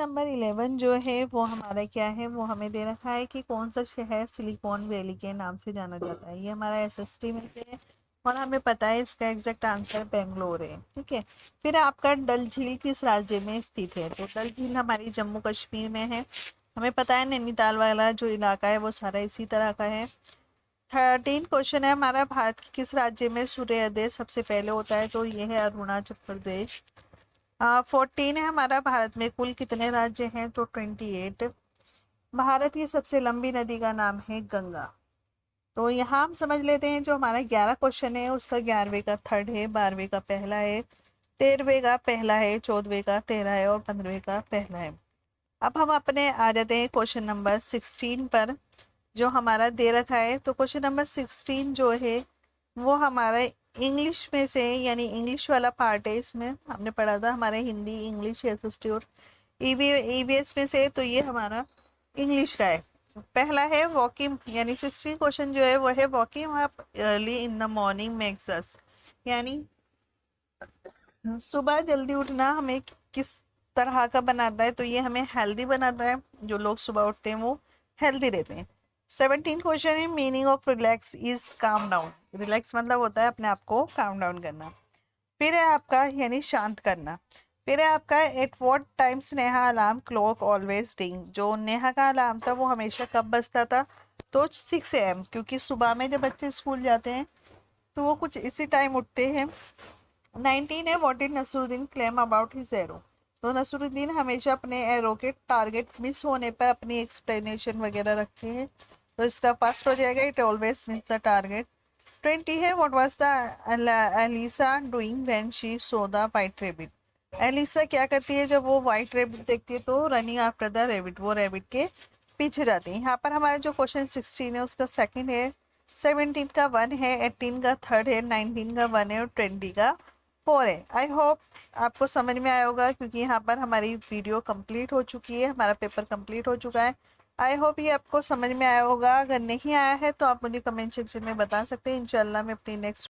Number 11 जो है वो हमारा क्या है, वो हमें दे रखा है कि कौन सा शहर सिलिकॉन वैली के नाम से जाना जाता है। ये हमारा एसएसटी में से है और हमें पता है इसका एग्जैक्ट आंसर बेंगलोर है। ठीक है, फिर आपका डल झील किस राज्य में स्थित है? तो डल झील हमारी जम्मू कश्मीर में है। हमें पता है नैनीताल वाला जो इलाका है वो सारा इसी तरह का है। 13 क्वेश्चन है हमारा, भारत के किस राज्य में सूर्योदय सबसे पहले होता है? तो ये है अरुणाचल प्रदेश। 14 है हमारा, भारत में कुल कितने राज्य हैं? तो 28। भारत की सबसे लंबी नदी का नाम है गंगा। तो यहाँ हम समझ लेते हैं जो हमारा 11 क्वेश्चन है उसका 11वें का थर्ड है, 12वें का पहला है, 13वें का पहला है, 14वें का 13 है और 15वें का पहला है। अब हम अपने आ जाते हैं क्वेश्चन नंबर 16 पर जो हमारा दे रखा है। तो क्वेश्चन नंबर 16 जो है वो हमारा इंग्लिश में से, यानी इंग्लिश वाला पार्ट है। इसमें हमने पढ़ा था हमारे हिंदी, इंग्लिश, एसएसटी और ईवीएस में से, तो ये हमारा इंग्लिश का है। पहला है वॉकिंग, यानी 16 क्वेश्चन जो है वो है walking up early in the morning makes us, यानी सुबह जल्दी उठना हमें किस तरह का बनाता है? तो ये हमें हेल्दी बनाता है। जो लोग सुबह उठते हैं वो हेल्दी रहते हैं। 17 क्वेश्चन है meaning of relax is calm down. Relax मतलब होता है अपने आप को काम डाउन करना। फिर है आपका यानी शांत करना। फिर है आपका at what time Sneha alarm clock always ring. जो नेहा का अलार्म था वो हमेशा कब बजता था? तो 6 AM, क्योंकि सुबह में जब बच्चे स्कूल जाते हैं तो वो कुछ इसी टाइम उठते हैं। 19 है what did Nasruddin claim about his arrow. तो नसरुद्दीन हमेशा अपने एरो के टारगेट मिस होने पर अपनी एक्सप्लेनेशन वगैरह रखते हैं। तो इसका फर्स्ट हो जाएगा it always miss the target. 20 है what was the Elisa doing when she saw the white rabbit. Elisa क्या करती है जब वो वाइट रेबिट देखती है? तो रनिंग आफ्टर द रेबिट, वो रेबिट के पीछे जाती है। यहाँ पर हमारा जो क्वेश्चन 16 है उसका सेकंड है, 17 का 1 है, 18 का थर्ड है, 19 का 1 है और 20 का 4 है। आई होप आपको समझ में आया होगा, क्योंकि यहाँ पर हमारी वीडियो कंप्लीट हो चुकी है, हमारा पेपर कंप्लीट हो चुका है। आई होप ये आपको समझ में आया होगा। अगर नहीं आया है तो आप मुझे कमेंट सेक्शन में बता सकते हैं। इंशाल्लाह मैं अपनी नेक्स्ट